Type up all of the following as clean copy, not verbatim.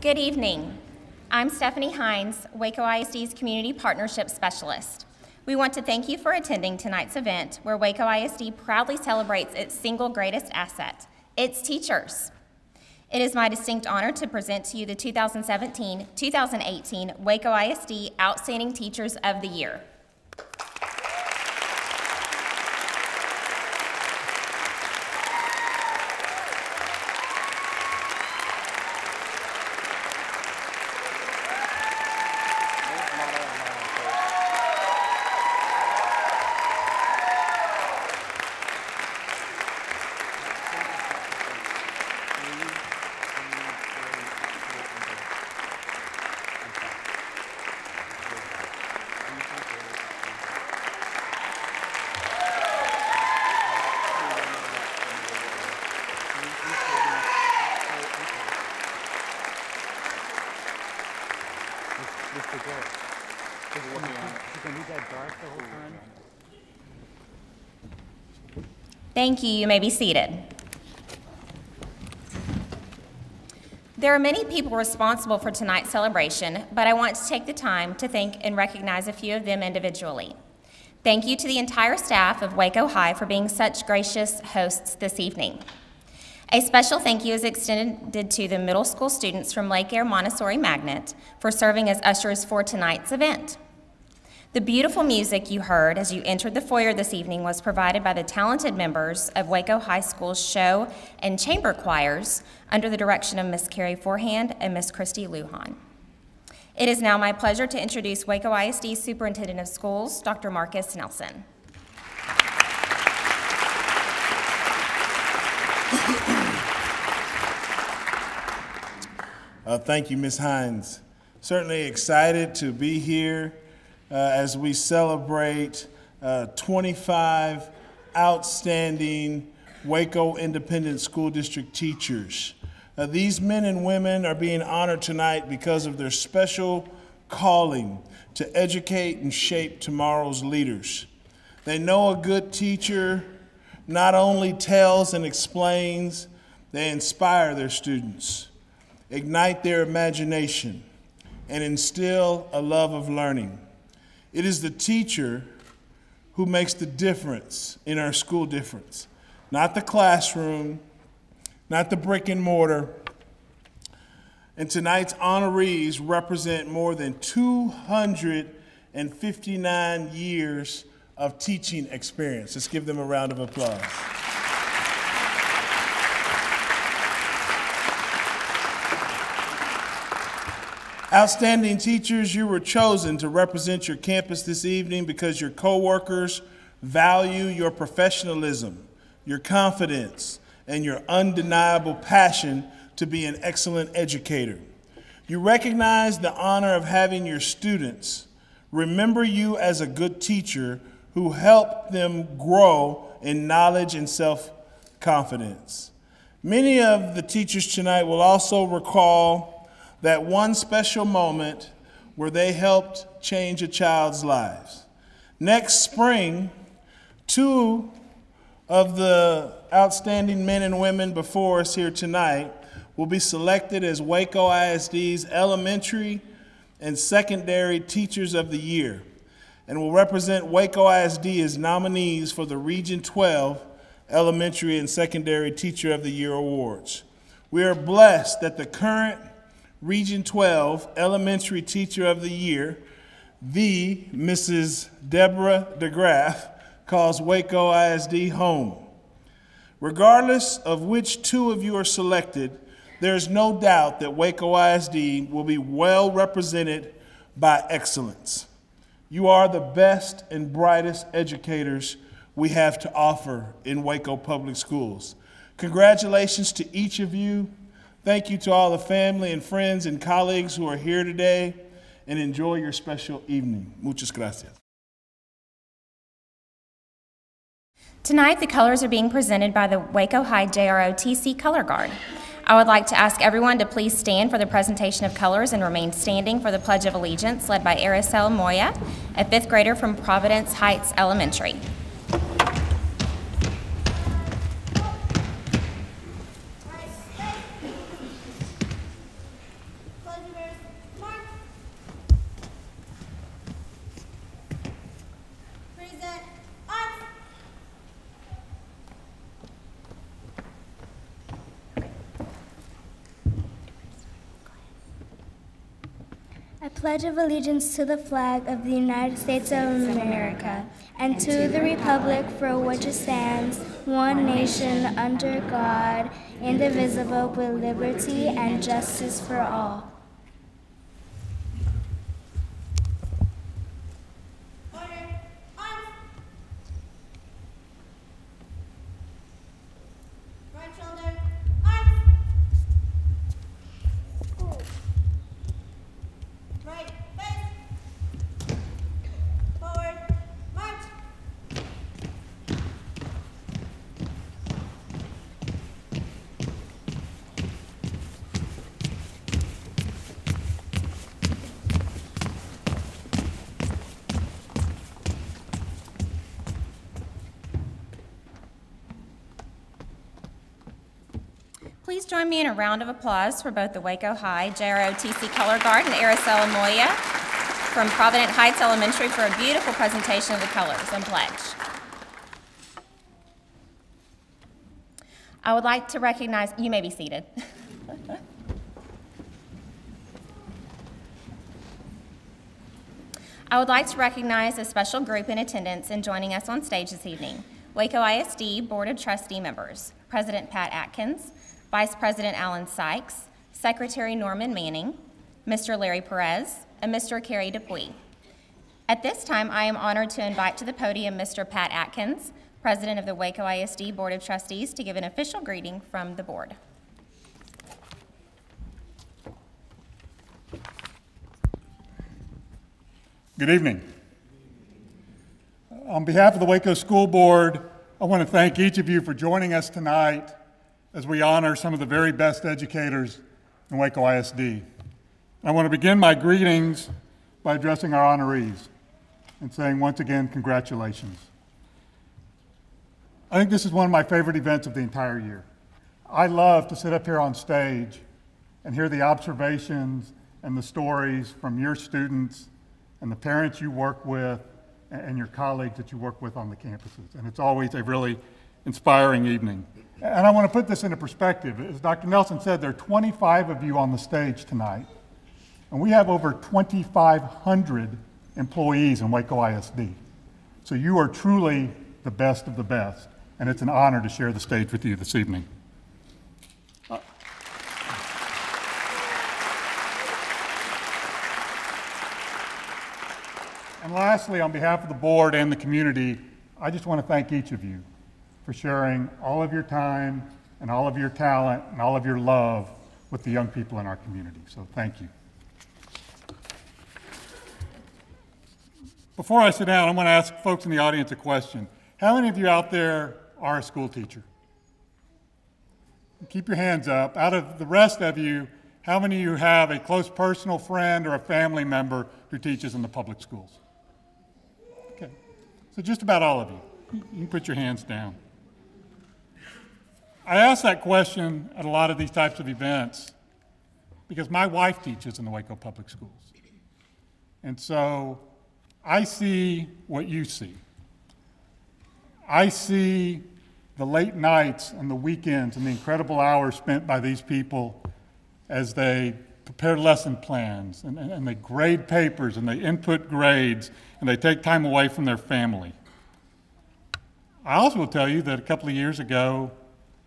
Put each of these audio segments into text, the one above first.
Good evening. I'm Stephanie Hines, Waco ISD's Community Partnership Specialist. We want to thank you for attending tonight's event where Waco ISD proudly celebrates its single greatest asset, its teachers. It is my distinct honor to present to you the 2017-2018 Waco ISD Outstanding Teachers of the Year. Thank you. You may be seated. There are many people responsible for tonight's celebration, but I want to take the time to thank and recognize a few of them individually. Thank you to the entire staff of Waco High for being such gracious hosts this evening. A special thank you is extended to the middle school students from Lake Air Montessori Magnet for serving as ushers for tonight's event. The beautiful music you heard as you entered the foyer this evening was provided by the talented members of Waco High School's show and chamber choirs under the direction of Miss Carrie Forehand and Miss Christy Lujan. It is now my pleasure to introduce Waco ISD Superintendent of Schools, Dr. Marcus Nelson. Thank you, Ms. Hines. Certainly excited to be here as we celebrate 25 outstanding Waco Independent School District teachers. These men and women are being honored tonight because of their special calling to educate and shape tomorrow's leaders. They know a good teacher not only tells and explains, they inspire their students, ignite their imagination, and instill a love of learning. It is the teacher who makes the difference in our school difference, not the classroom, not the brick and mortar. And tonight's honorees represent more than 259 years of teaching experience. Let's give them a round of applause. Outstanding teachers, you were chosen to represent your campus this evening because your coworkers value your professionalism, your confidence, and your undeniable passion to be an excellent educator. You recognize the honor of having your students remember you as a good teacher who helped them grow in knowledge and self-confidence. Many of the teachers tonight will also recall that one special moment where they helped change a child's lives. Next spring, 2 of the outstanding men and women before us here tonight will be selected as Waco ISD's Elementary and Secondary Teachers of the Year and will represent Waco ISD as nominees for the Region 12 Elementary and Secondary Teacher of the Year Awards. We are blessed that the current Region 12 Elementary Teacher of the Year, the Mrs. Deborah DeGraff, calls Waco ISD home. Regardless of which 2 of you are selected, there is no doubt that Waco ISD will be well represented by excellence. You are the best and brightest educators we have to offer in Waco Public Schools. Congratulations to each of you. Thank you to all the family and friends and colleagues who are here today, and enjoy your special evening. Muchas gracias. Tonight, the colors are being presented by the Waco High JROTC Color Guard. I would like to ask everyone to please stand for the presentation of colors and remain standing for the Pledge of Allegiance led by Arias Moya, a 5th grader from Providence Heights Elementary. pledge of allegiance to the flag of the United States of America and to the republic for which it stands, one nation, under God, indivisible, with liberty and justice for all. Please join me in a round of applause for both the Waco High JROTC Color Guard and Araceli Moya from Provident Heights Elementary for a beautiful presentation of the colors and pledge. I would like to recognize, you may be seated. I would like to recognize a special group in attendance and joining us on stage this evening. Waco ISD Board of Trustee members, President Pat Atkins, Vice President Alan Sykes, Secretary Norman Manning, Mr. Larry Perez, and Mr. Kerry Dupuy. At this time, I am honored to invite to the podium Mr. Pat Atkins, President of the Waco ISD Board of Trustees, to give an official greeting from the board. Good evening. On behalf of the Waco School Board, I want to thank each of you for joining us tonight as we honor some of the very best educators in Waco ISD. I want to begin my greetings by addressing our honorees and saying once again, congratulations. I think this is one of my favorite events of the entire year. I love to sit up here on stage and hear the observations and the stories from your students and the parents you work with and your colleagues that you work with on the campuses. And it's always a really inspiring evening. And I want to put this into perspective. As Dr. Nelson said, there are 25 of you on the stage tonight. And we have over 2,500 employees in Waco ISD. So you are truly the best of the best. And it's an honor to share the stage with you this evening. And lastly, on behalf of the board and the community, I just want to thank each of you for sharing all of your time and all of your talent and all of your love with the young people in our community. So thank you. Before I sit down, I want to ask folks in the audience a question. How many of you out there are a school teacher? Keep your hands up. Out of the rest of you, how many of you have a close personal friend or a family member who teaches in the public schools? Okay, so just about all of you. You can put your hands down. I ask that question at a lot of these types of events because my wife teaches in the Waco Public Schools. And so I see what you see. I see the late nights and the weekends and the incredible hours spent by these people as they prepare lesson plans and they grade papers and they input grades and they take time away from their family. I also will tell you that a couple of years ago,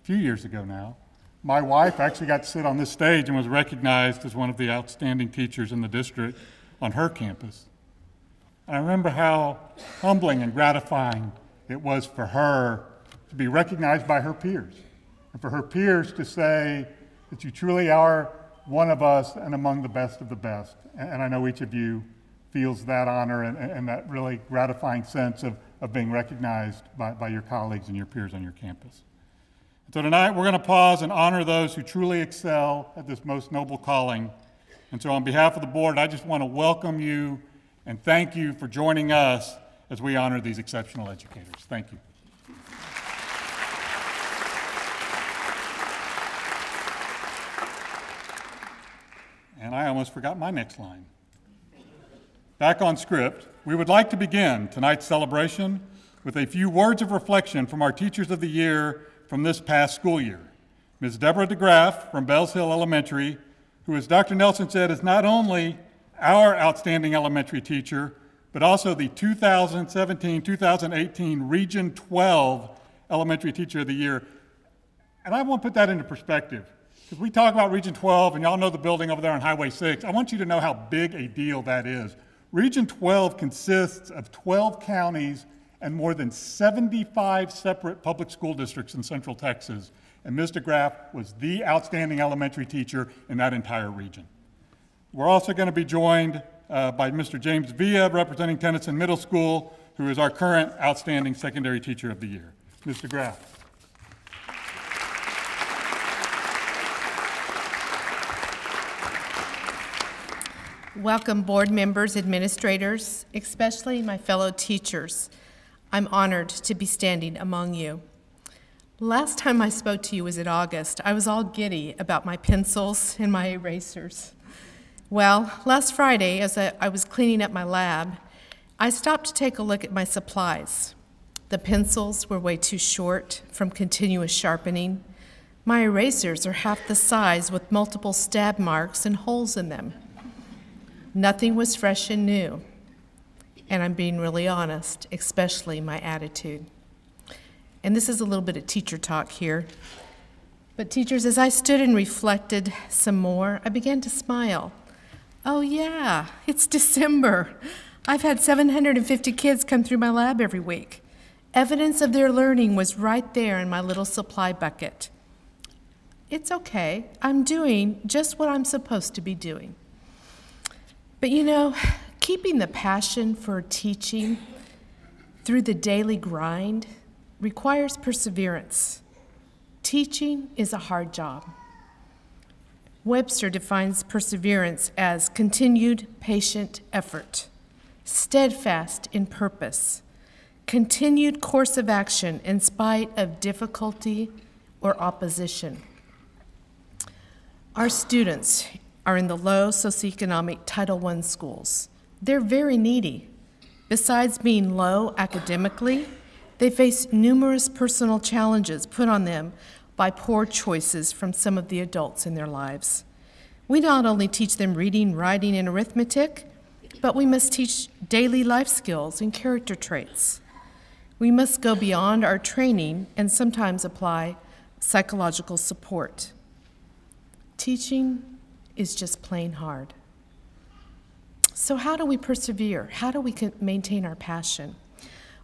a few years ago now, my wife actually got to sit on this stage and was recognized as one of the outstanding teachers in the district on her campus. And I remember how humbling and gratifying it was for her to be recognized by her peers, and for her peers to say that you truly are one of us and among the best of the best. And I know each of you feels that honor and that really gratifying sense of being recognized by your colleagues and your peers on your campus. So tonight we're going to pause and honor those who truly excel at this most noble calling. And so on behalf of the board, I just want to welcome you and thank you for joining us as we honor these exceptional educators. Thank you. And I almost forgot my next line. Back on script, we would like to begin tonight's celebration with a few words of reflection from our Teachers of the Year from this past school year. Ms. Deborah DeGraff from Bells Hill Elementary, who, as Dr. Nelson said, is not only our outstanding elementary teacher, but also the 2017-2018 Region 12 Elementary Teacher of the Year. And I want to put that into perspective. Because we talk about Region 12, and y'all know the building over there on Highway 6. I want you to know how big a deal that is. Region 12 consists of 12 counties and more than 75 separate public school districts in Central Texas. And Ms. DeGraff was the outstanding elementary teacher in that entire region. We're also going to be joined by Mr. James Villa, representing Tennyson Middle School, who is our current outstanding secondary teacher of the year. Ms. DeGraff. Welcome, board members, administrators, especially my fellow teachers. I'm honored to be standing among you. Last time I spoke to you was in August. I was all giddy about my pencils and my erasers. Well, last Friday, as I was cleaning up my lab, I stopped to take a look at my supplies. The pencils were way too short from continuous sharpening. My erasers are half the size with multiple stab marks and holes in them. Nothing was fresh and new, and I'm being really honest, especially my attitude. And this is a little bit of teacher talk here. But teachers, as I stood and reflected some more, I began to smile. Oh yeah, it's December. I've had 750 kids come through my lab every week. Evidence of their learning was right there in my little supply bucket. It's okay, I'm doing just what I'm supposed to be doing. But you know, keeping the passion for teaching through the daily grind requires perseverance. Teaching is a hard job. Webster defines perseverance as continued patient effort, steadfast in purpose, continued course of action in spite of difficulty or opposition. Our students are in the low socioeconomic Title I schools. They're very needy. Besides being low academically, they face numerous personal challenges put on them by poor choices from some of the adults in their lives. We not only teach them reading, writing, and arithmetic, but we must teach daily life skills and character traits. We must go beyond our training and sometimes apply psychological support. Teaching is just plain hard. So how do we persevere? How do we maintain our passion?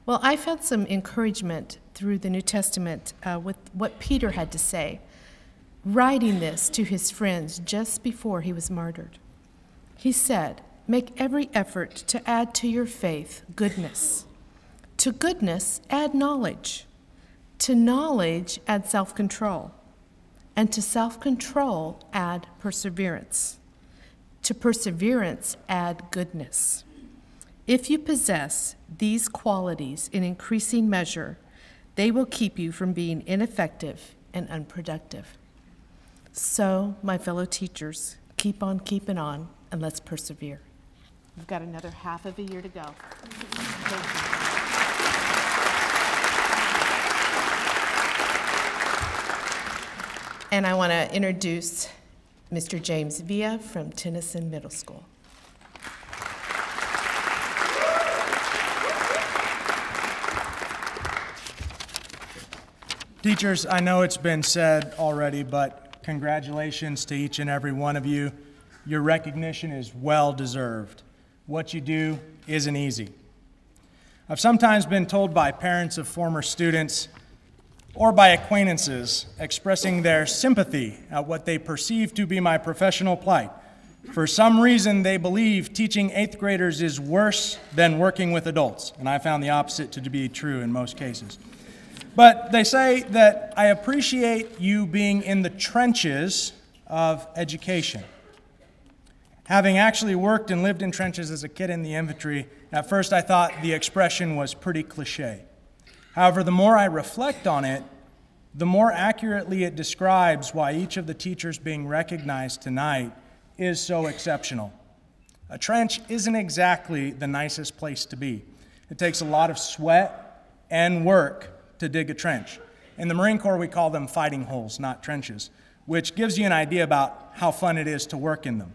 Well, I found some encouragement through the New Testament with what Peter had to say, writing this to his friends just before he was martyred. He said, "Make every effort to add to your faith goodness. To goodness, add knowledge. To knowledge, add self-control. And to self-control, add perseverance. To perseverance, add goodness. If you possess these qualities in increasing measure, they will keep you from being ineffective and unproductive." So, my fellow teachers, keep on keeping on, and let's persevere. We've got another half of a year to go. Thank you. And I want to introduce Mr. James Villa from Tennyson Middle School. Teachers, I know it's been said already, but congratulations to each and every one of you. Your recognition is well deserved. What you do isn't easy. I've sometimes been told by parents of former students or by acquaintances expressing their sympathy at what they perceive to be my professional plight. For some reason, they believe teaching 8th graders is worse than working with adults, and I found the opposite to be true in most cases. But they say that I appreciate you being in the trenches of education. Having actually worked and lived in trenches as a kid in the infantry, at first I thought the expression was pretty cliche. However, the more I reflect on it, the more accurately it describes why each of the teachers being recognized tonight is so exceptional. A trench isn't exactly the nicest place to be. It takes a lot of sweat and work to dig a trench. In the Marine Corps, we call them fighting holes, not trenches, which gives you an idea about how fun it is to work in them.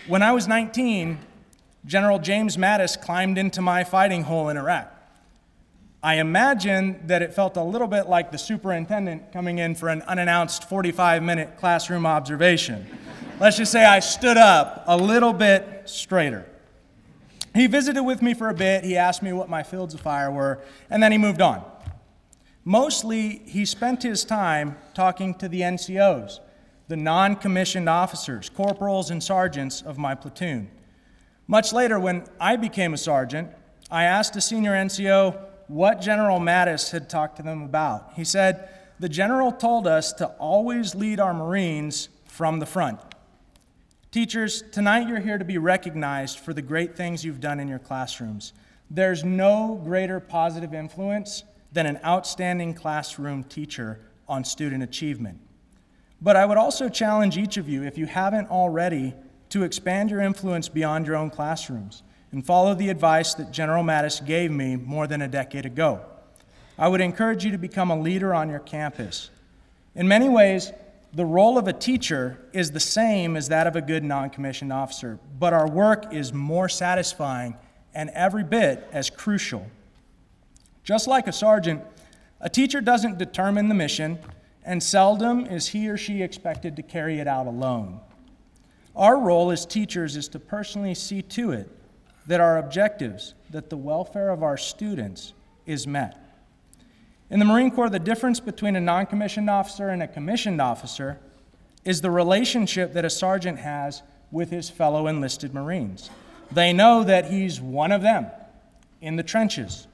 When I was 19, General James Mattis climbed into my fighting hole in Iraq. I imagine that it felt a little bit like the superintendent coming in for an unannounced 45-minute classroom observation. Let's just say I stood up a little bit straighter. He visited with me for a bit, he asked me what my fields of fire were, and then he moved on. Mostly, he spent his time talking to the NCOs, the non-commissioned officers, corporals and sergeants of my platoon. Much later, when I became a sergeant, I asked a senior NCO what General Mattis had talked to them about. He said, "The general told us to always lead our Marines from the front." Teachers, tonight you're here to be recognized for the great things you've done in your classrooms. There's no greater positive influence than an outstanding classroom teacher on student achievement. But I would also challenge each of you, if you haven't already, to expand your influence beyond your own classrooms and follow the advice that General Mattis gave me more than a decade ago. I would encourage you to become a leader on your campus. In many ways, the role of a teacher is the same as that of a good non-commissioned officer, but our work is more satisfying and every bit as crucial. Just like a sergeant, a teacher doesn't determine the mission, and seldom is he or she expected to carry it out alone. Our role as teachers is to personally see to it that our objectives, that the welfare of our students is met. In the Marine Corps, the difference between a non-commissioned officer and a commissioned officer is the relationship that a sergeant has with his fellow enlisted Marines. They know that he's one of them in the trenches.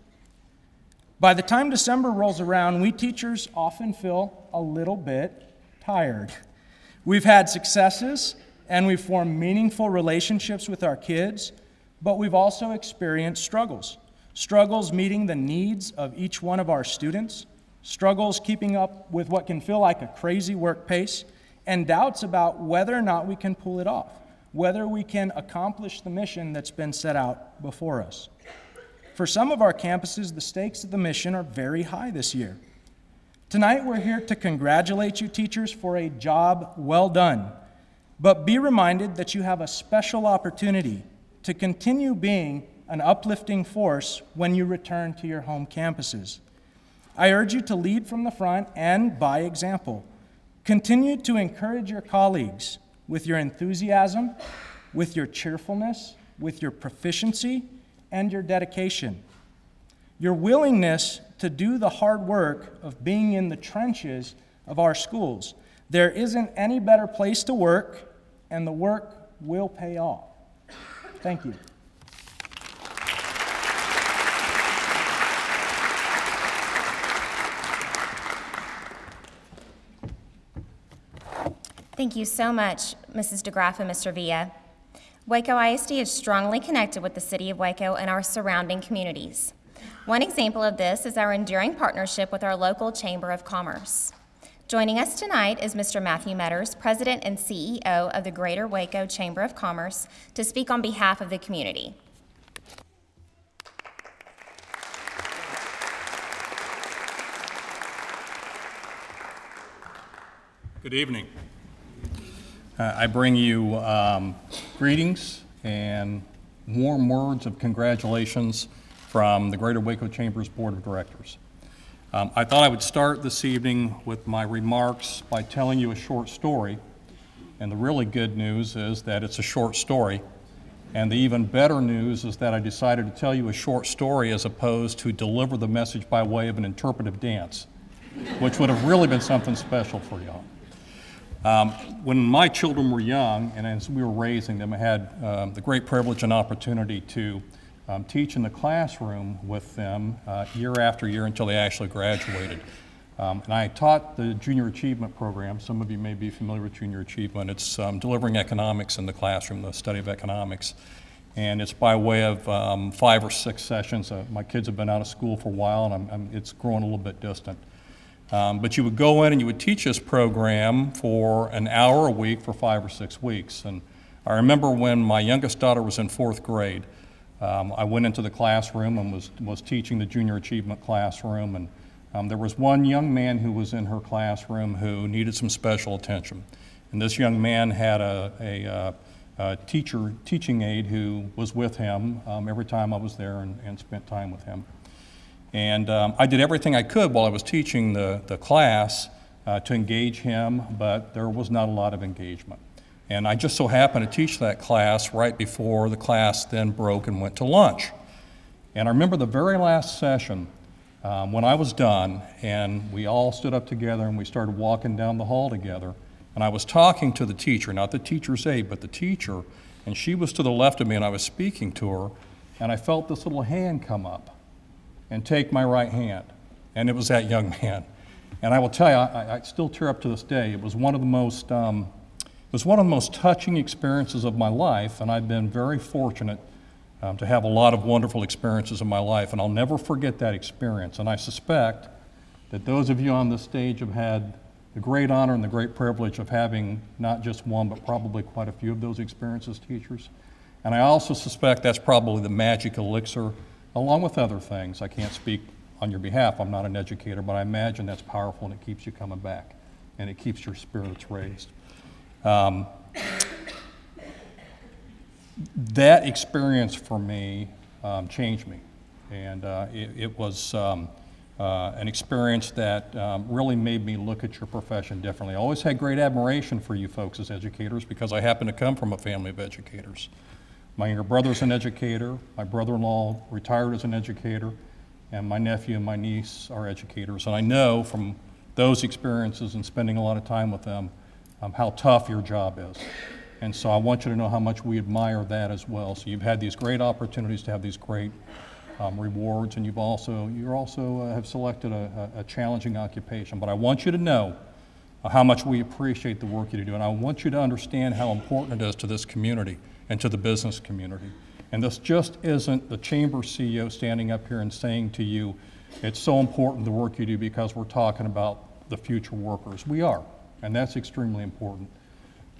By the time December rolls around, we teachers often feel a little bit tired. We've had successes and we've formed meaningful relationships with our kids, but we've also experienced struggles. Struggles meeting the needs of each one of our students, struggles keeping up with what can feel like a crazy work pace, and doubts about whether or not we can pull it off, whether we can accomplish the mission that's been set out before us. For some of our campuses, the stakes of the mission are very high this year. Tonight, we're here to congratulate you, teachers, for a job well done, but be reminded that you have a special opportunity to continue being an uplifting force when you return to your home campuses. I urge you to lead from the front and by example. Continue to encourage your colleagues with your enthusiasm, with your cheerfulness, with your proficiency, and your dedication. Your willingness to do the hard work of being in the trenches of our schools. There isn't any better place to work, and the work will pay off. Thank you. Thank you so much, Mrs. DeGraff and Mr. Villa. Waco ISD is strongly connected with the city of Waco and our surrounding communities. One example of this is our enduring partnership with our local Chamber of Commerce. Joining us tonight is Mr. Matthew Metters, President and CEO of the Greater Waco Chamber of Commerce, to speak on behalf of the community. Good evening. I bring you greetings and warm words of congratulations from the Greater Waco Chamber's Board of Directors. I thought I would start this evening with my remarks by telling you a short story, and the really good news is that it's a short story, and the even better news is that I decided to tell you a short story as opposed to deliver the message by way of an interpretive dance, which would have really been something special for y'all. When my children were young, and as we were raising them, I had the great privilege and opportunity to teach in the classroom with them year after year until they actually graduated. And I taught the Junior Achievement Program. Some of you may be familiar with Junior Achievement. It's delivering economics in the classroom, the study of economics. And it's by way of 5 or 6 sessions. My kids have been out of school for a while, and it's growing a little bit distant. But you would go in and you would teach this program for an hour a week for 5 or 6 weeks. And I remember when my youngest daughter was in 4th grade, I went into the classroom and was teaching the Junior Achievement classroom, and there was one young man who was in her classroom who needed some special attention. And this young man had a teaching aide who was with him every time I was there and spent time with him. And I did everything I could while I was teaching the class to engage him, but there was not a lot of engagement. And I just so happened to teach that class right before the class then broke and went to lunch. And I remember the very last session when I was done, and we all stood up together and we started walking down the hall together. And I was talking to the teacher, not the teacher's aide, but the teacher, and she was to the left of me and I was speaking to her, and I felt this little hand come up and take my right hand, and it was that young man. And I will tell you, I still tear up to this day. It was one of the most touching experiences of my life, and I've been very fortunate to have a lot of wonderful experiences in my life, and I'll never forget that experience. And I suspect that those of you on this stage have had the great honor and the great privilege of having not just one, but probably quite a few of those experiences, teachers. And I also suspect that's probably the magic elixir, along with other things. I can't speak on your behalf, I'm not an educator, but I imagine that's powerful and it keeps you coming back and it keeps your spirits raised. That experience for me changed me, and it was an experience that really made me look at your profession differently. I always had great admiration for you folks as educators because I happen to come from a family of educators. My younger brother's an educator, my brother-in-law retired as an educator, and my nephew and my niece are educators. And I know from those experiences and spending a lot of time with them how tough your job is. And so I want you to know how much we admire that as well. So you've had these great opportunities to have these great rewards, and you also have selected a challenging occupation. But I want you to know how much we appreciate the work you do, and I want you to understand how important it is to this community and to the business community. And this just isn't the chamber CEO standing up here and saying to you, it's so important the work you do because we're talking about the future workers. We are, and that's extremely important.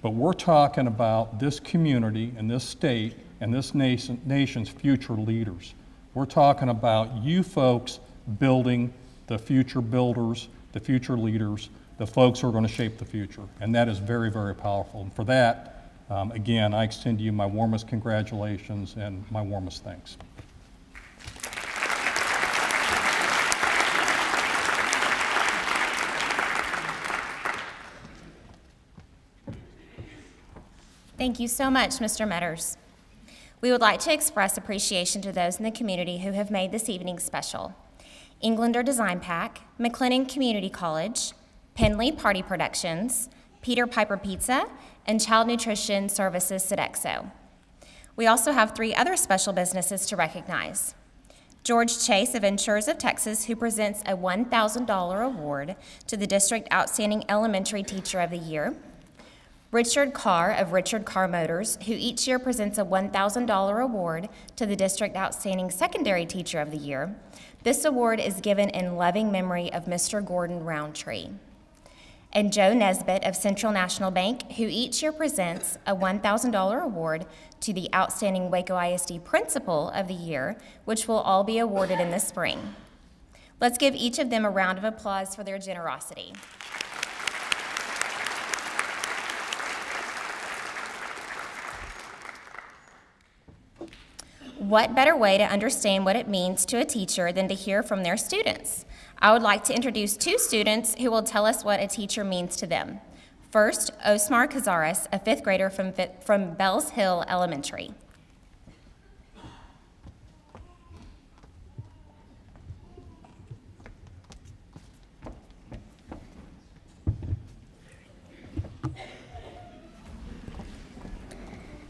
But we're talking about this community and this state and this nation's future leaders. We're talking about you folks building the future builders, the future leaders, the folks who are going to shape the future. And that is very, very powerful. And for that, again, I extend to you my warmest congratulations and my warmest thanks. Thank you so much, Mr. Metters. We would like to express appreciation to those in the community who have made this evening special. Englander Design Pack, McLennan Community College, Penley Party Productions, Peter Piper Pizza, and Child Nutrition Services Sodexo. We also have 3 other special businesses to recognize. George Chase of Insurors of Texas, who presents a $1,000 award to the District Outstanding Elementary Teacher of the Year. Richard Karr of Richard Karr Motors, who each year presents a $1,000 award to the District Outstanding Secondary Teacher of the Year. This award is given in loving memory of Mr. Gordon Roundtree. And Joe Nesbitt of Central National Bank, who each year presents a $1,000 award to the Outstanding Waco ISD Principal of the Year, which will all be awarded in the spring. Let's give each of them a round of applause for their generosity. What better way to understand what it means to a teacher than to hear from their students? I would like to introduce 2 students who will tell us what a teacher means to them. First, Osmar Cazares, a 5th grader from Bells Hill Elementary.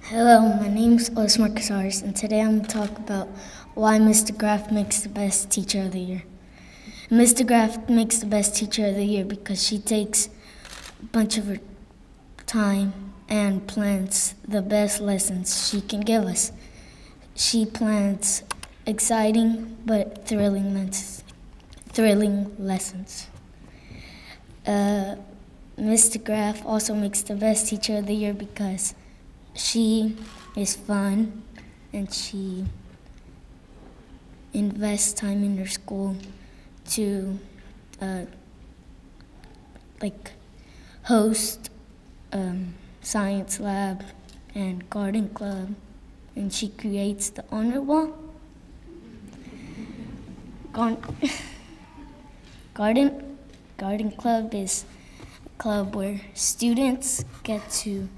Hello, my name is Osmar Cazares, and today I'm going to talk about why Mr. Graff makes the best teacher of the year. Mr. Graff makes the best teacher of the year because she takes a bunch of her time and plans the best lessons she can give us. She plans exciting but thrilling lessons. Mr. Graff also makes the best teacher of the year because she is fun and she invests time in her school to host science lab and garden club, and she creates the honor wall. Garden club is a club where students get to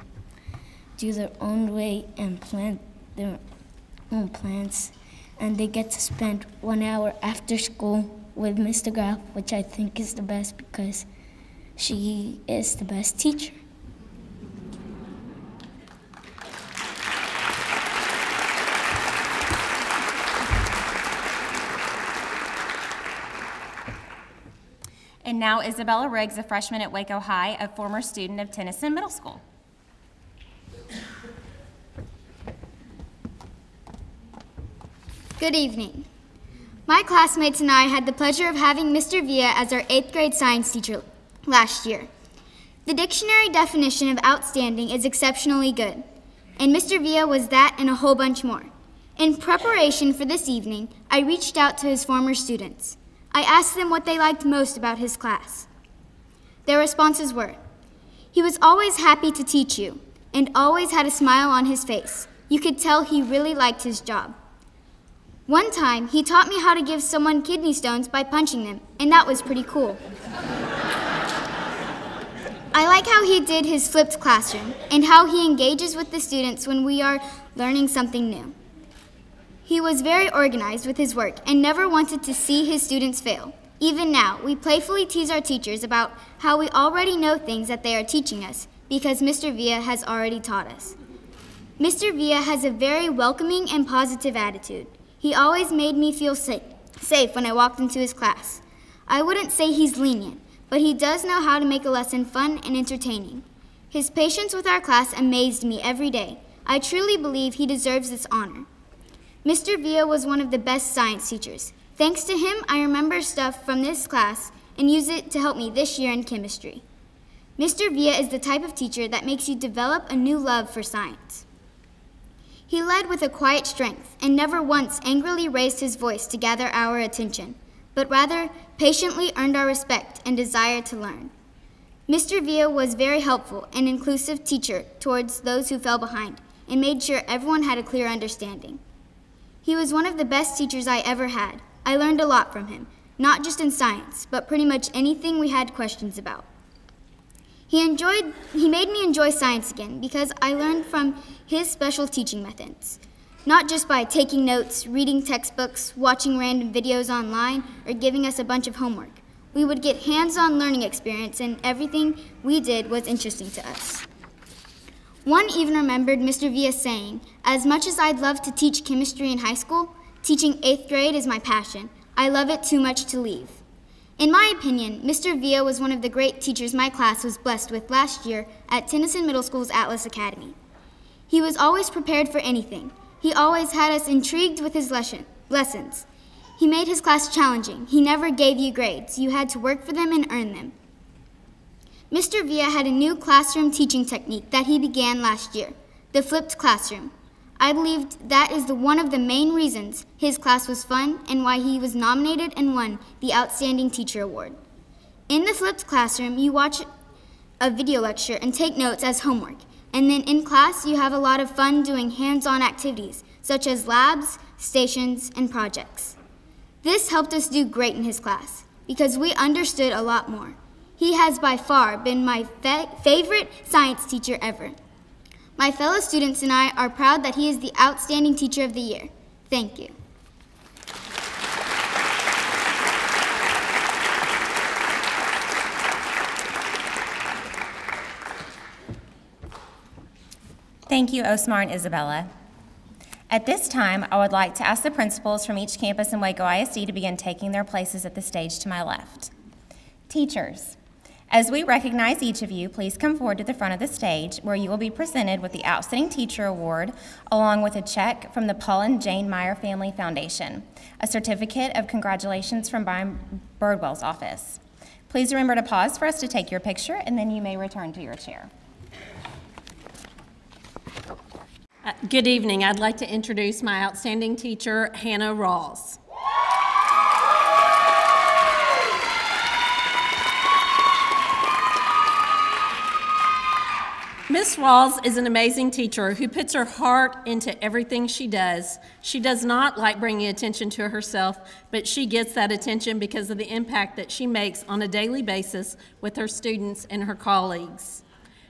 do their own way and plant their own plants, and they get to spend 1 hour after school with Mr. Graff, which I think is the best because she is the best teacher. And now Isabella Riggs, a freshman at Waco High, a former student of Tennyson Middle School. Good evening. My classmates and I had the pleasure of having Mr. Villa as our 8th grade science teacher last year. The dictionary definition of outstanding is exceptionally good, and Mr. Villa was that and a whole bunch more. In preparation for this evening, I reached out to his former students. I asked them what they liked most about his class. Their responses were, "He was always happy to teach you and always had a smile on his face. You could tell he really liked his job. One time, he taught me how to give someone kidney stones by punching them, and that was pretty cool. I like how he did his flipped classroom and how he engages with the students when we are learning something new. He was very organized with his work and never wanted to see his students fail. Even now, we playfully tease our teachers about how we already know things that they are teaching us because Mr. Villa has already taught us. Mr. Villa has a very welcoming and positive attitude. He always made me feel safe when I walked into his class. I wouldn't say he's lenient, but he does know how to make a lesson fun and entertaining. His patience with our class amazed me every day. I truly believe he deserves this honor. Mr. Villa was one of the best science teachers. Thanks to him, I remember stuff from this class and use it to help me this year in chemistry. Mr. Villa is the type of teacher that makes you develop a new love for science. He led with a quiet strength and never once angrily raised his voice to gather our attention, but rather patiently earned our respect and desire to learn. Mr. Villa was very helpful and inclusive teacher towards those who fell behind and made sure everyone had a clear understanding. He was one of the best teachers I ever had. I learned a lot from him, not just in science, but pretty much anything we had questions about. He made me enjoy science again because I learned from his special teaching methods, not just by taking notes, reading textbooks, watching random videos online, or giving us a bunch of homework. We would get hands-on learning experience, and everything we did was interesting to us. One even remembered Mr. Villa saying, "As much as I'd love to teach chemistry in high school, teaching 8th grade is my passion. I love it too much to leave." In my opinion, Mr. Villa was one of the great teachers my class was blessed with last year at Tennyson Middle School's Atlas Academy. He was always prepared for anything. He always had us intrigued with his lessons. He made his class challenging. He never gave you grades. You had to work for them and earn them. Mr. Villa had a new classroom teaching technique that he began last year, the flipped classroom. I believed that is one of the main reasons his class was fun and why he was nominated and won the Outstanding Teacher Award. In the flipped classroom, you watch a video lecture and take notes as homework. And then in class, you have a lot of fun doing hands-on activities, such as labs, stations, and projects. This helped us do great in his class, because we understood a lot more. He has by far been my favorite science teacher ever. My fellow students and I are proud that he is the Outstanding Teacher of the Year. Thank you. Thank you, Osmar and Isabella. At this time, I would like to ask the principals from each campus in Waco ISD to begin taking their places at the stage to my left. Teachers, as we recognize each of you, please come forward to the front of the stage where you will be presented with the Outstanding Teacher Award along with a check from the Paul and Jane Meyer Family Foundation, a certificate of congratulations from Brian Birdwell's office. Please remember to pause for us to take your picture and then you may return to your chair. Good evening. I'd like to introduce my outstanding teacher, Hannah Rawls. Miss Rawls is an amazing teacher who puts her heart into everything she does. She does not like bringing attention to herself, but she gets that attention because of the impact that she makes on a daily basis with her students and her colleagues.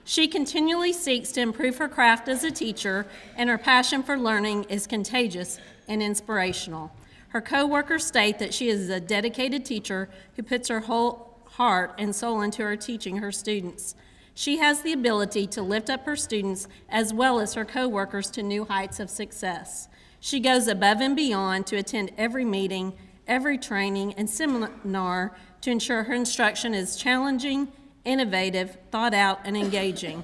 She continually seeks to improve her craft as a teacher, and her passion for learning is contagious and inspirational. Her co-workers state that she is a dedicated teacher who puts her whole heart and soul into her teaching her students. She has the ability to lift up her students as well as her co-workers to new heights of success. She goes above and beyond to attend every meeting, every training, and seminar to ensure her instruction is challenging, innovative, thought out, and engaging.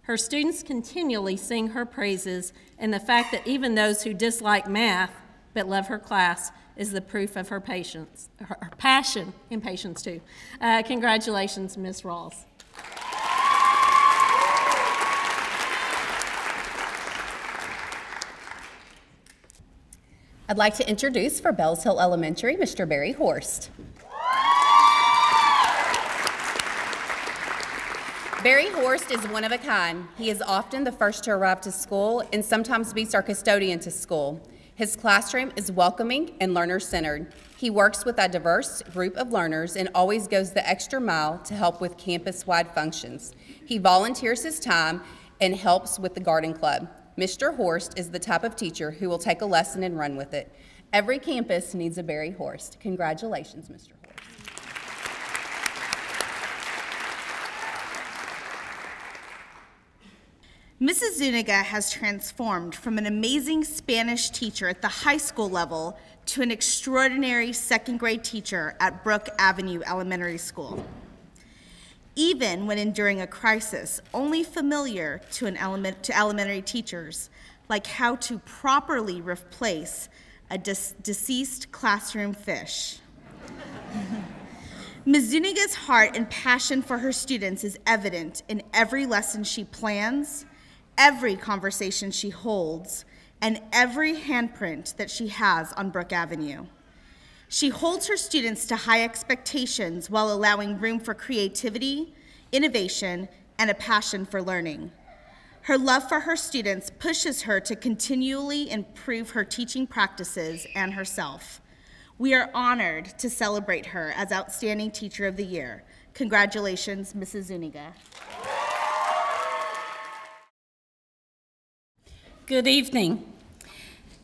Her students continually sing her praises, and the fact that even those who dislike math but love her class is the proof of her patience, her passion and patience too. Congratulations, Ms. Rawls. I'd like to introduce for Bells Hill Elementary, Mr. Barry Horst. Barry Horst is one of a kind. He is often the first to arrive to school and sometimes beats our custodian to school. His classroom is welcoming and learner-centered. He works with a diverse group of learners and always goes the extra mile to help with campus-wide functions. He volunteers his time and helps with the garden club. Mr. Horst is the type of teacher who will take a lesson and run with it. Every campus needs a Barry Horst. Congratulations, Mr. Horst. Mrs. Zuniga has transformed from an amazing Spanish teacher at the high school level to an extraordinary second grade teacher at Brook Avenue Elementary School. Even when enduring a crisis only familiar to elementary teachers, like how to properly replace a deceased classroom fish. Ms. Zuniga's heart and passion for her students is evident in every lesson she plans, every conversation she holds, and every handprint that she has on Brook Avenue. She holds her students to high expectations while allowing room for creativity, innovation, and a passion for learning. Her love for her students pushes her to continually improve her teaching practices and herself. We are honored to celebrate her as Outstanding Teacher of the Year. Congratulations, Mrs. Zuniga. Good evening.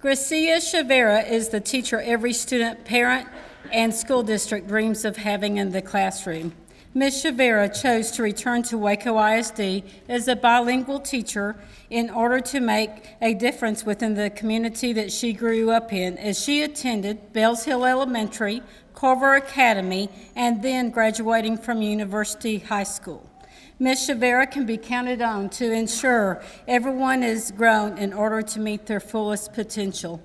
Gracia Chavira is the teacher every student, parent, and school district dreams of having in the classroom. Ms. Chavira chose to return to Waco ISD as a bilingual teacher in order to make a difference within the community that she grew up in as she attended Bells Hill Elementary, Culver Academy, and then graduating from University High School. Ms. Chavira can be counted on to ensure everyone is grown in order to meet their fullest potential.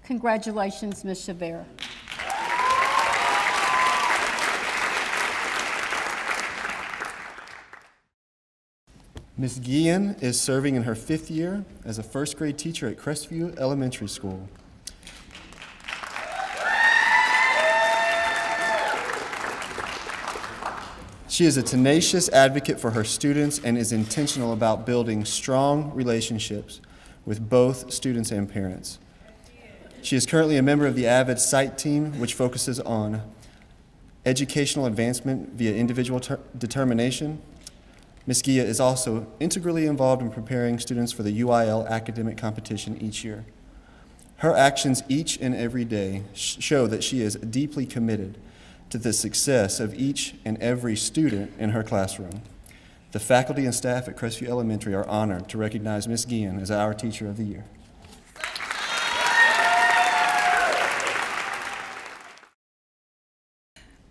Congratulations, Ms. Chavira. Ms. Guillen is serving in her 5th year as a first grade teacher at Crestview Elementary School. She is a tenacious advocate for her students and is intentional about building strong relationships with both students and parents. She is currently a member of the AVID site team, which focuses on educational advancement via individual determination. Ms. Guilla is also integrally involved in preparing students for the UIL academic competition each year. Her actions each and every day show that she is deeply committed to the success of each and every student in her classroom. The faculty and staff at Crestview Elementary are honored to recognize Ms. Guillen as our Teacher of the Year.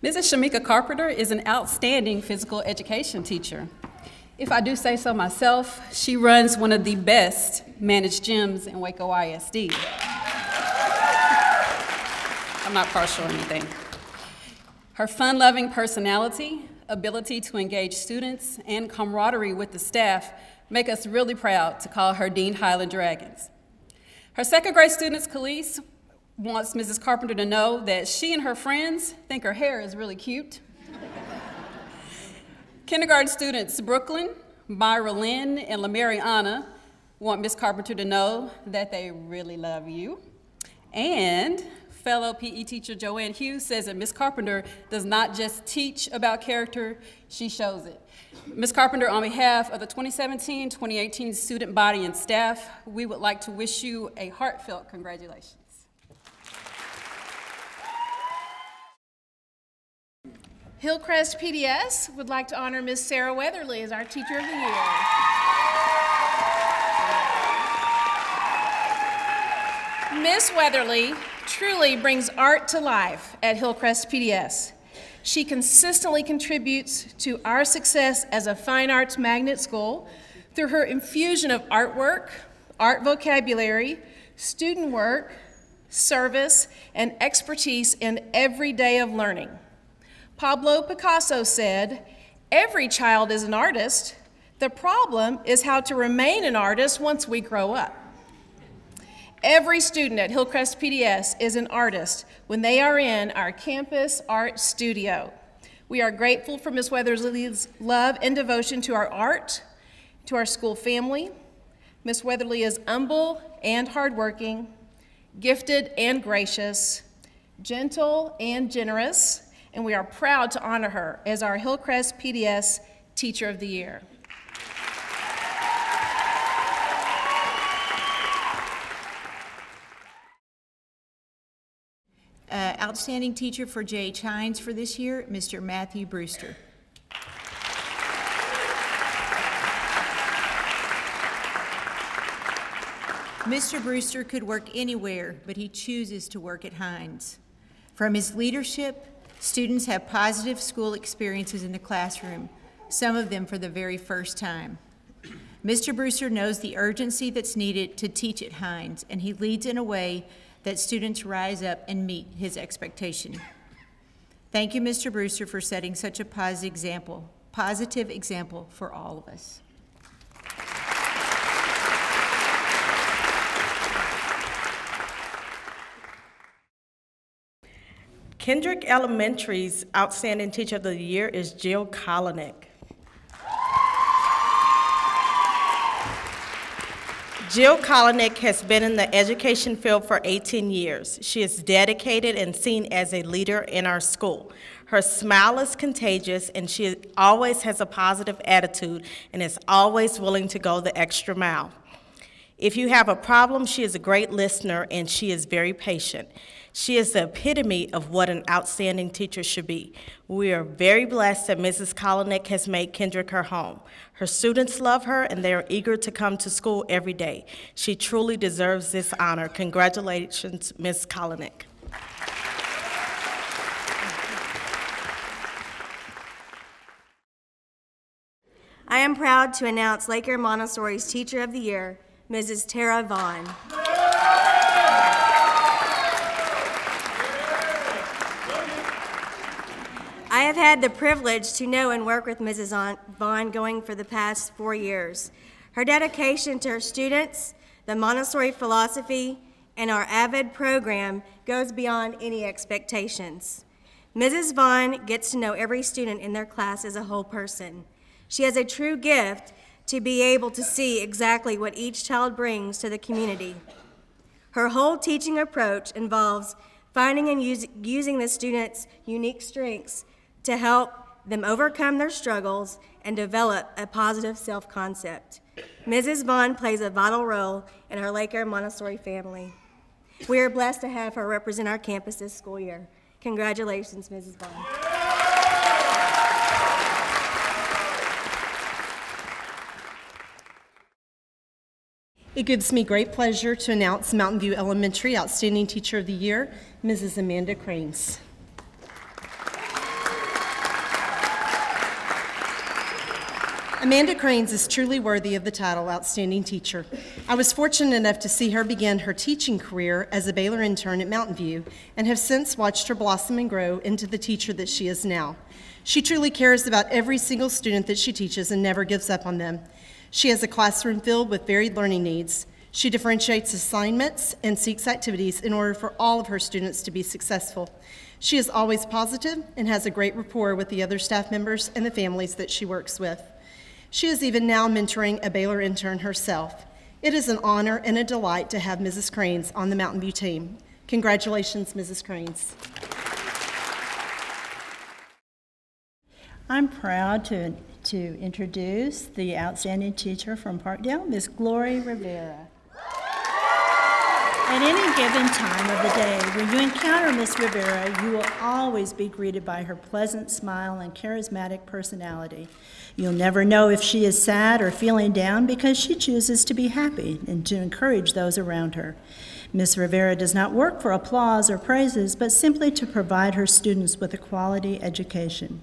Mrs. Shamika Carpenter is an outstanding physical education teacher. If I do say so myself, she runs one of the best managed gyms in Waco ISD. I'm not partial or anything. Her fun-loving personality, ability to engage students, and camaraderie with the staff make us really proud to call her Dean Highland Dragons. Her second grade student, Khalees, wants Mrs. Carpenter to know that she and her friends think her hair is really cute. Kindergarten students Brooklyn, Myra Lynn and LaMariana want Ms. Carpenter to know that they really love you. And fellow PE teacher Joanne Hughes says that Ms. Carpenter does not just teach about character, she shows it. Ms. Carpenter, on behalf of the 2017-2018 student body and staff, we would like to wish you a heartfelt congratulations. Hillcrest PDS would like to honor Miss Sarah Weatherly as our Teacher of the Year. Miss Weatherly truly brings art to life at Hillcrest PDS. She consistently contributes to our success as a fine arts magnet school through her infusion of artwork, art vocabulary, student work, service, and expertise in every day of learning. Pablo Picasso said, "Every child is an artist. The problem is how to remain an artist once we grow up." Every student at Hillcrest PDS is an artist when they are in our campus art studio. We are grateful for Ms. Weatherly's love and devotion to our art, to our school family. Ms. Weatherly is humble and hardworking, gifted and gracious, gentle and generous, and we are proud to honor her as our Hillcrest PDS Teacher of the Year. Outstanding teacher for J.H. Hines for this year, Mr. Matthew Brewster. Mr. Brewster could work anywhere, but he chooses to work at Hines. From his leadership, students have positive school experiences in the classroom, some of them for the very first time. Mr. Brewster knows the urgency that's needed to teach at Hines, and he leads in a way that students rise up and meet his expectation. Thank you, Mr. Brewster, for setting such a positive example for all of us. Kendrick Elementary's Outstanding Teacher of the Year is Jill Collin. Jill Collin has been in the education field for 18 years. She is dedicated and seen as a leader in our school. Her smile is contagious, and she always has a positive attitude and is always willing to go the extra mile. If you have a problem, she is a great listener, and she is very patient. She is the epitome of what an outstanding teacher should be. We are very blessed that Mrs. Collin has made Kendrick her home. Her students love her, and they are eager to come to school every day. She truly deserves this honor. Congratulations, Ms. Collin. I am proud to announce Laker Montessori's Teacher of the Year, Mrs. Tara Vaughn. I have had the privilege to know and work with Mrs. Vaughn going for the past 4 years. Her dedication to her students, the Montessori philosophy, and our AVID program goes beyond any expectations. Mrs. Vaughn gets to know every student in their class as a whole person. She has a true gift to be able to see exactly what each child brings to the community. Her whole teaching approach involves finding and using the students' unique strengths to help them overcome their struggles and develop a positive self-concept. Mrs. Vaughn plays a vital role in our Laker Montessori family. We are blessed to have her represent our campus this school year. Congratulations, Mrs. Vaughn. It gives me great pleasure to announce Mountain View Elementary Outstanding Teacher of the Year, Mrs. Amanda Cranes. Amanda Cranes is truly worthy of the title Outstanding Teacher. I was fortunate enough to see her begin her teaching career as a Baylor intern at Mountain View and have since watched her blossom and grow into the teacher that she is now. She truly cares about every single student that she teaches and never gives up on them. She has a classroom filled with varied learning needs. She differentiates assignments and seeks activities in order for all of her students to be successful. She is always positive and has a great rapport with the other staff members and the families that she works with. She is even now mentoring a Baylor intern herself. It is an honor and a delight to have Mrs. Cranes on the Mountain View team. Congratulations, Mrs. Cranes. I'm proud to introduce the outstanding teacher from Parkdale, Miss Glory Rivera. At any given time of the day, when you encounter Miss Rivera, you will always be greeted by her pleasant smile and charismatic personality. You'll never know if she is sad or feeling down because she chooses to be happy and to encourage those around her. Miss Rivera does not work for applause or praises, but simply to provide her students with a quality education.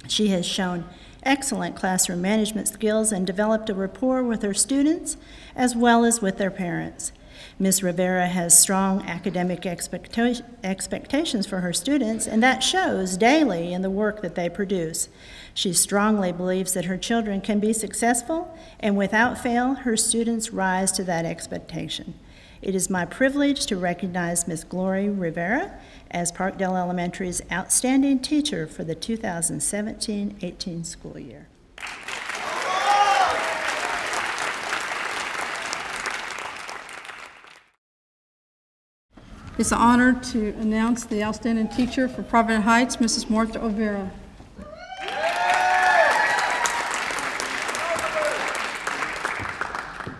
She has shown excellent classroom management skills and developed a rapport with her students as well as with their parents. Ms. Rivera has strong academic expectations for her students, and that shows daily in the work that they produce. She strongly believes that her children can be successful, and without fail, her students rise to that expectation. It is my privilege to recognize Ms. Glory Rivera as Parkdale Elementary's outstanding teacher for the 2017-18 school year. It's an honor to announce the outstanding teacher for Providence Heights, Mrs. Martha Oh Vera.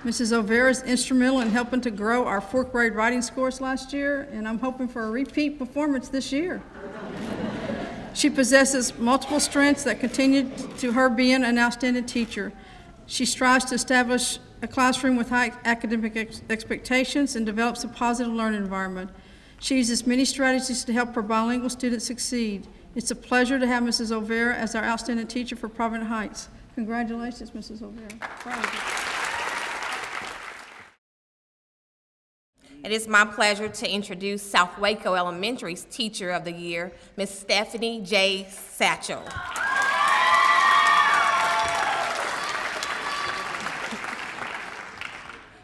Mrs. Oh Vera is instrumental in helping to grow our fourth grade writing scores last year, and I'm hoping for a repeat performance this year. She possesses multiple strengths that continue to her being an outstanding teacher. She strives to establish a classroom with high academic expectations and develops a positive learning environment. She uses many strategies to help her bilingual students succeed. It's a pleasure to have Mrs. Oh Vera as our outstanding teacher for Providence Heights. Congratulations, Mrs. Oh Vera. Proud of you. It is my pleasure to introduce South Waco Elementary's Teacher of the Year, Ms. Stephanie J. Satchel.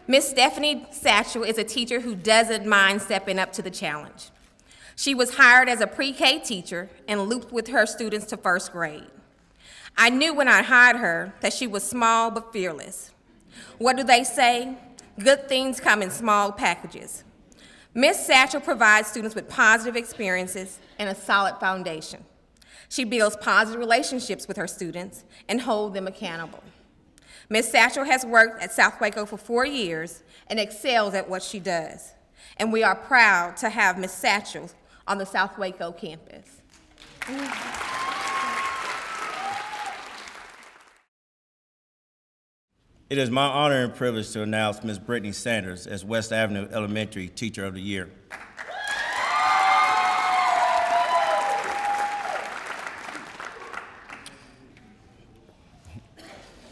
Ms. Stephanie Satchel is a teacher who doesn't mind stepping up to the challenge. She was hired as a pre-K teacher and looped with her students to first grade. I knew when I hired her that she was small but fearless. What do they say? Good things come in small packages. Ms. Satchel provides students with positive experiences and a solid foundation. She builds positive relationships with her students and holds them accountable. Ms. Satchel has worked at South Waco for 4 years and excels at what she does. And we are proud to have Ms. Satchel on the South Waco campus. It is my honor and privilege to announce Ms. Brittany Sanders as West Avenue Elementary Teacher of the Year.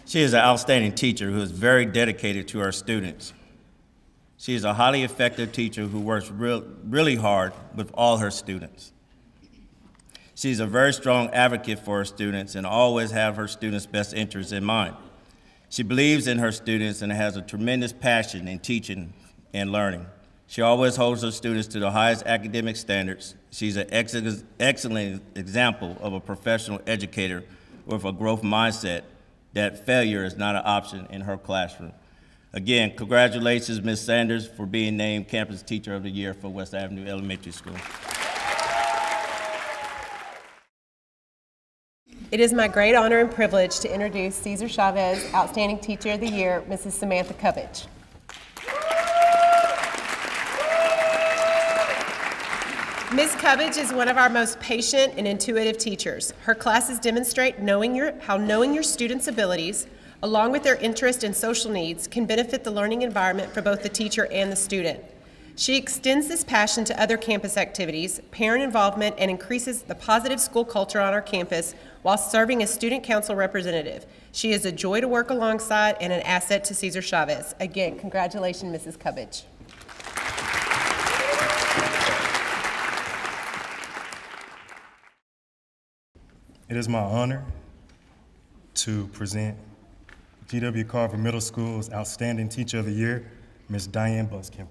She is an outstanding teacher who is very dedicated to her students. She is a highly effective teacher who works really hard with all her students. She is a very strong advocate for her students and always has her students' best interests in mind. She believes in her students and has a tremendous passion in teaching and learning. She always holds her students to the highest academic standards. She's an excellent example of a professional educator with a growth mindset that failure is not an option in her classroom. Again, congratulations, Ms. Sanders, for being named Campus Teacher of the Year for West Avenue Elementary School. It is my great honor and privilege to introduce Cesar Chavez Outstanding Teacher of the Year, Mrs. Samantha Cubbage. Ms. Cubbage is one of our most patient and intuitive teachers. Her classes demonstrate how knowing your students' abilities, along with their interest and social needs, can benefit the learning environment for both the teacher and the student. She extends this passion to other campus activities, parent involvement, and increases the positive school culture on our campus while serving as student council representative. She is a joy to work alongside and an asset to Cesar Chavez. Again, congratulations, Mrs. Cubbage. It is my honor to present G.W. Carver Middle School's Outstanding Teacher of the Year, Ms. Diane Buskemper.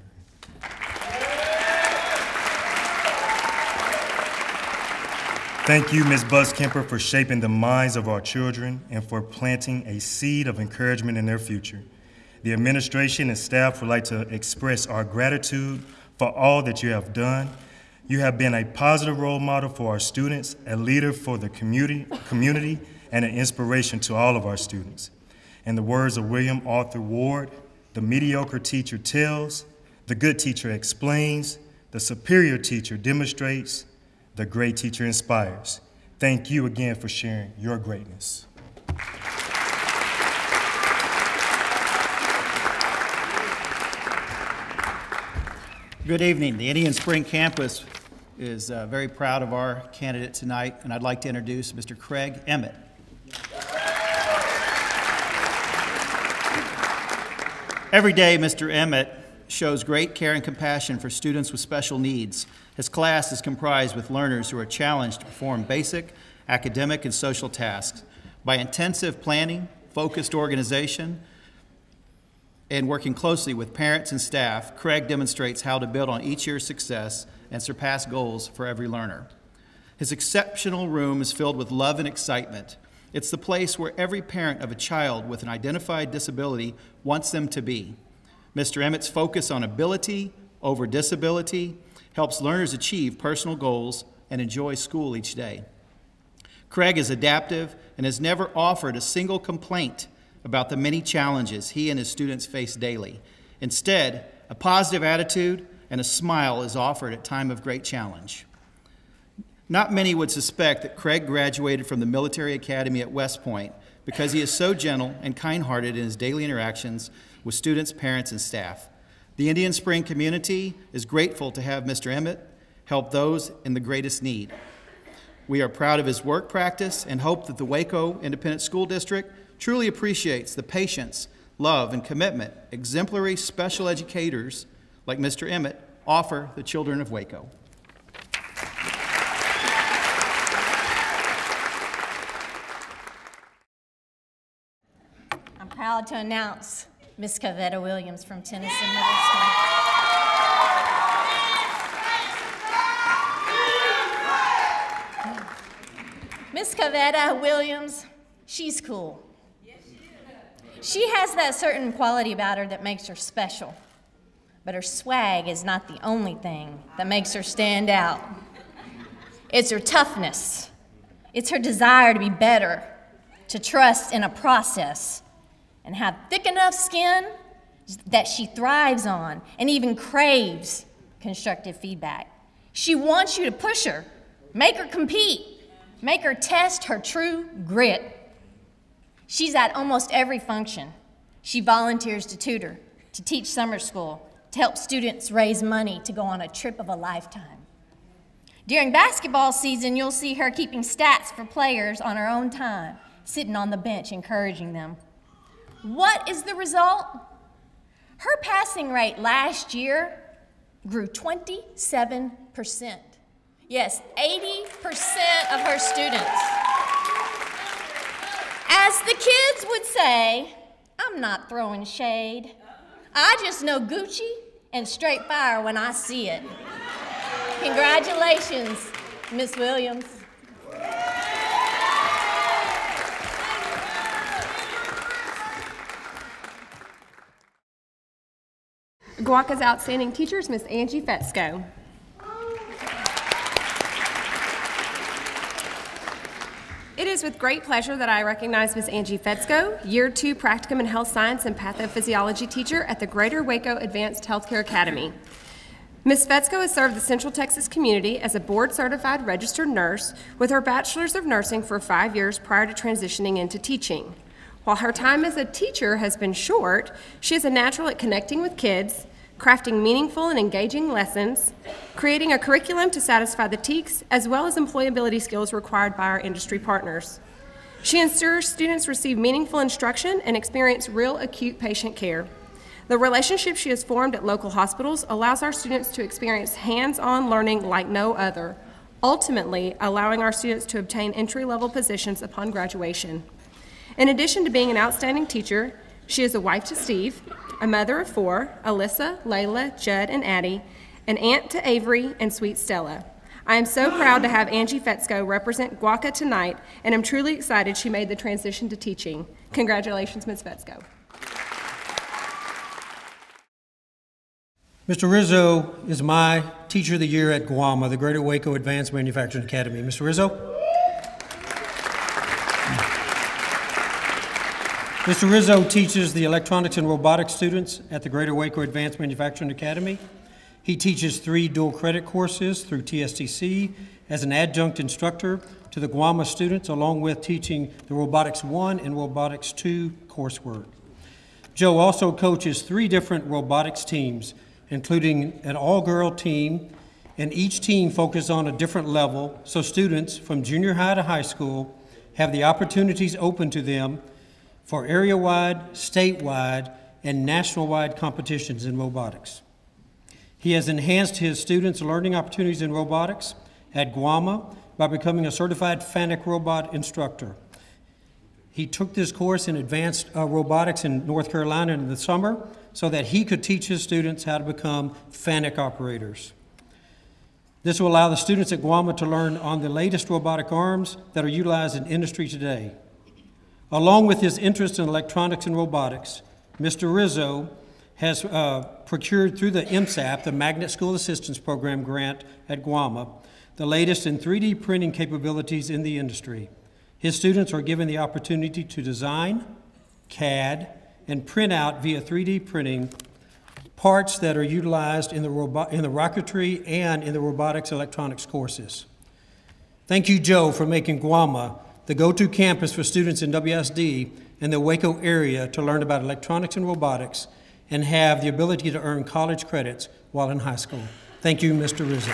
Thank you, Ms. Buskemper, for shaping the minds of our children and for planting a seed of encouragement in their future. The administration and staff would like to express our gratitude for all that you have done. You have been a positive role model for our students, a leader for the community, and an inspiration to all of our students. In the words of William Arthur Ward, the mediocre teacher tells, the good teacher explains, the superior teacher demonstrates, the great teacher inspires. Thank you again for sharing your greatness. Good evening. The Indian Spring Campus is very proud of our candidate tonight, and I'd like to introduce Mr. Craig Emmett. Every day, Mr. Emmett shows great care and compassion for students with special needs. His class is comprised with learners who are challenged to perform basic academic and social tasks. By intensive planning, focused organization, and working closely with parents and staff, Craig demonstrates how to build on each year's success and surpass goals for every learner. His exceptional room is filled with love and excitement. It's the place where every parent of a child with an identified disability wants them to be. Mr. Emmett's focus on ability over disability helps learners achieve personal goals and enjoy school each day. Craig is adaptive and has never offered a single complaint about the many challenges he and his students face daily. Instead, a positive attitude and a smile is offered at time of great challenge. Not many would suspect that Craig graduated from the military academy at West Point because he is so gentle and kind-hearted in his daily interactions with students, parents, and staff. The Indian Spring community is grateful to have Mr. Emmett help those in the greatest need. We are proud of his work practice and hope that the Waco Independent School District truly appreciates the patience, love, and commitment exemplary special educators like Mr. Emmett offer the children of Waco. I'm proud to announce Ms. Cavetta Williams from Tennyson Middle School. Ms. Cavetta Williams, she's cool. She has that certain quality about her that makes her special, but her swag is not the only thing that makes her stand out. It's her toughness. It's her desire to be better, to trust in a process, and have thick enough skin that she thrives on and even craves constructive feedback. She wants you to push her, make her compete, make her test her true grit. She's at almost every function. She volunteers to tutor, to teach summer school, to help students raise money to go on a trip of a lifetime. During basketball season, you'll see her keeping stats for players on her own time, sitting on the bench encouraging them. What is the result? Her passing rate last year grew 27%. Yes, 80% of her students. As the kids would say, I'm not throwing shade. I just know Gucci and straight fire when I see it. Congratulations, Miss Williams. Guaca's outstanding teacher is Miss Angie Fetzko. It is with great pleasure that I recognize Ms. Angie Fetzko, Year 2 Practicum in Health Science and Pathophysiology teacher at the Greater Waco Advanced Healthcare Academy. Ms. Fetzko has served the Central Texas community as a board-certified registered nurse with her Bachelor's of Nursing for 5 years prior to transitioning into teaching. While her time as a teacher has been short, she is a natural at connecting with kids, crafting meaningful and engaging lessons, creating a curriculum to satisfy the TEKS, as well as employability skills required by our industry partners. She ensures students receive meaningful instruction and experience real acute patient care. The relationship she has formed at local hospitals allows our students to experience hands-on learning like no other, ultimately allowing our students to obtain entry-level positions upon graduation. In addition to being an outstanding teacher, she is a wife to Steve, a mother of 4, Alyssa, Layla, Judd, and Addie, an aunt to Avery and sweet Stella. I am so proud to have Angie Fetzko represent Waco tonight, and I'm truly excited she made the transition to teaching. Congratulations, Ms. Fetzko. Mr. Rizzo is my Teacher of the Year at GWAMA, the Greater Waco Advanced Manufacturing Academy. Mr. Rizzo? Mr. Rizzo teaches the electronics and robotics students at the Greater Waco Advanced Manufacturing Academy. He teaches 3 dual credit courses through TSTC as an adjunct instructor to the GWAMA students, along with teaching the Robotics 1 and Robotics 2 coursework. Joe also coaches 3 different robotics teams, including an all-girl team, and each team focuses on a different level, so students from junior high to high school have the opportunities open to them for area-wide, statewide, and national-wide competitions in robotics. He has enhanced his students' learning opportunities in robotics at GWAMA by becoming a certified FANUC robot instructor. He took this course in advanced robotics in North Carolina in the summer so that he could teach his students how to become FANUC operators. This will allow the students at GWAMA to learn on the latest robotic arms that are utilized in industry today. Along with his interest in electronics and robotics, Mr. Rizzo has procured through the MSAP, the Magnet School Assistance Program grant at GWAMA, the latest in 3D printing capabilities in the industry. His students are given the opportunity to design, CAD, and print out via 3D printing parts that are utilized in the rocketry and in the robotics electronics courses. Thank you, Joe, for making GWAMA the go-to campus for students in WSD and the Waco area to learn about electronics and robotics and have the ability to earn college credits while in high school. Thank you, Mr. Rizzo.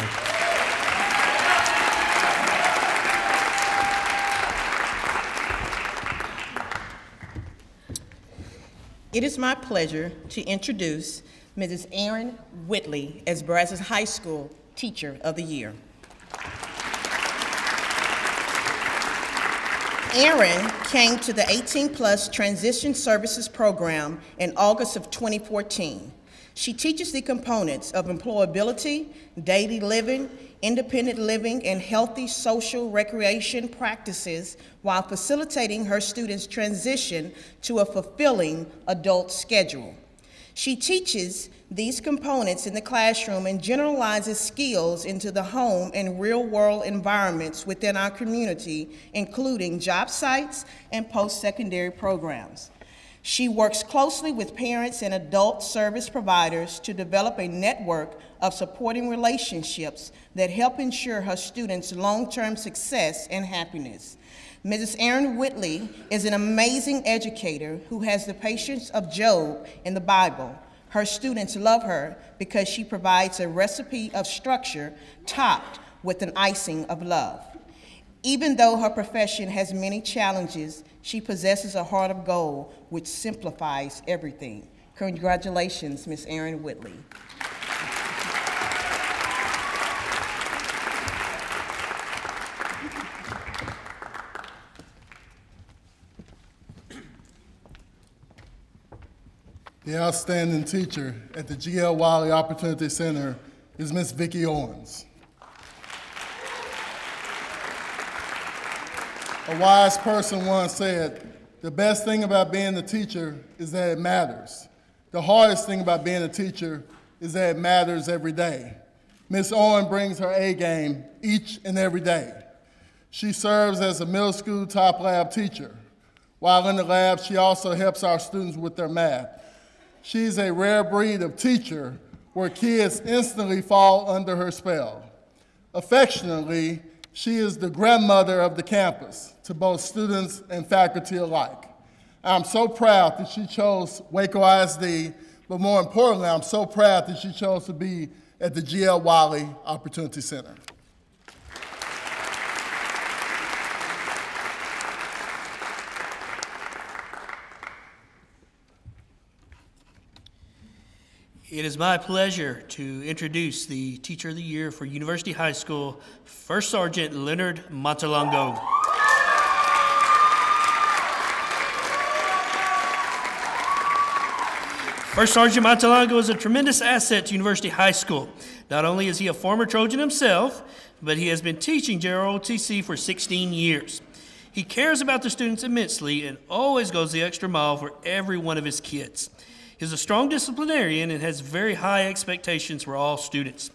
It is my pleasure to introduce Mrs. Erin Whitley as Brazos High School Teacher of the Year. Erin came to the 18+ Transition Services Program in August of 2014. She teaches the components of employability, daily living, independent living, and healthy social recreation practices while facilitating her students' transition to a fulfilling adult schedule. She teaches these components in the classroom and generalizes skills into the home and real-world environments within our community, including job sites and post-secondary programs. She works closely with parents and adult service providers to develop a network of supporting relationships that help ensure her students' long-term success and happiness. Mrs. Erin Whitley is an amazing educator who has the patience of Job in the Bible. Her students love her because she provides a recipe of structure topped with an icing of love. Even though her profession has many challenges, she possesses a heart of gold which simplifies everything. Congratulations, Ms. Erin Whitley. The outstanding teacher at the G.L. Wiley Opportunity Center is Ms. Vicki Owens. A wise person once said, the best thing about being a teacher is that it matters. The hardest thing about being a teacher is that it matters every day. Ms. Owens brings her A game each and every day. She serves as a middle school top lab teacher. While in the lab, she also helps our students with their math. She's a rare breed of teacher where kids instantly fall under her spell. Affectionately, she is the grandmother of the campus to both students and faculty alike. I'm so proud that she chose Waco ISD, but more importantly, I'm so proud that she chose to be at the G.L. Wiley Opportunity Center. It is my pleasure to introduce the Teacher of the Year for University High School, First Sergeant Leonard Montelongo. First Sergeant Montelongo is a tremendous asset to University High School. Not only is he a former Trojan himself, but he has been teaching JROTC for 16 years. He cares about the students immensely and always goes the extra mile for every one of his kids. He's a strong disciplinarian and has very high expectations for all students.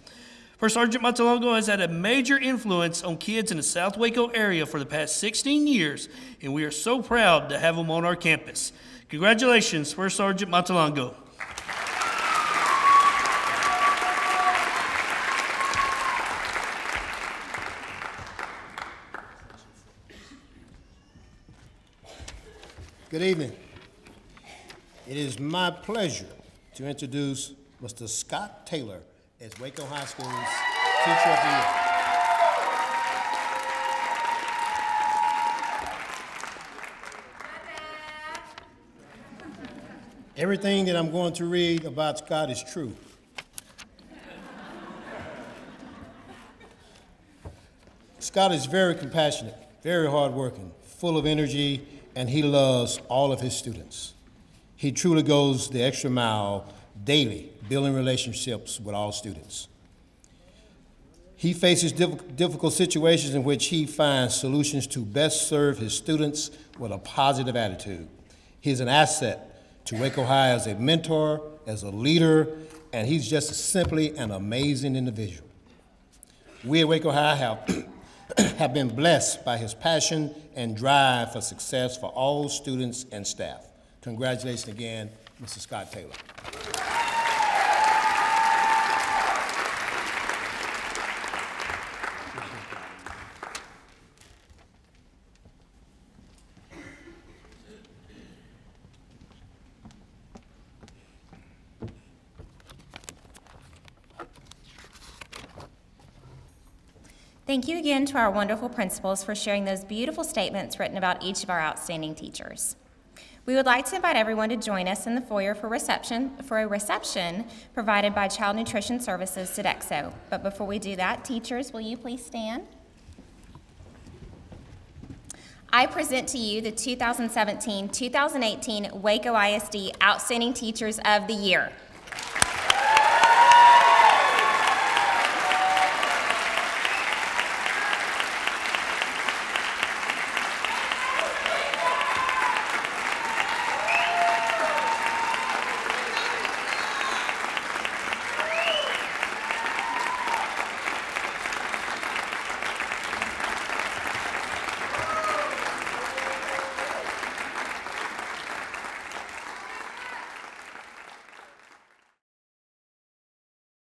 First Sergeant Montelongo has had a major influence on kids in the South Waco area for the past 16 years, and we are so proud to have him on our campus. Congratulations, First Sergeant Montelongo. Good evening. It is my pleasure to introduce Mr. Scott Taylor as Waco High School's Teacher of the Year. Everything that I'm going to read about Scott is true. Scott is very compassionate, very hardworking, full of energy, and he loves all of his students. He truly goes the extra mile daily, building relationships with all students. He faces difficult situations in which he finds solutions to best serve his students with a positive attitude. He is an asset to Waco High as a mentor, as a leader, and he's just simply an amazing individual. We at Waco High have been blessed by his passion and drive for success for all students and staff. Congratulations again, Mr. Scott Taylor. Thank you again to our wonderful principals for sharing those beautiful statements written about each of our outstanding teachers. We would like to invite everyone to join us in the foyer for a reception provided by Child Nutrition Services Sodexo. But before we do that, teachers, will you please stand? I present to you the 2017-2018 Waco ISD Outstanding Teachers of the Year.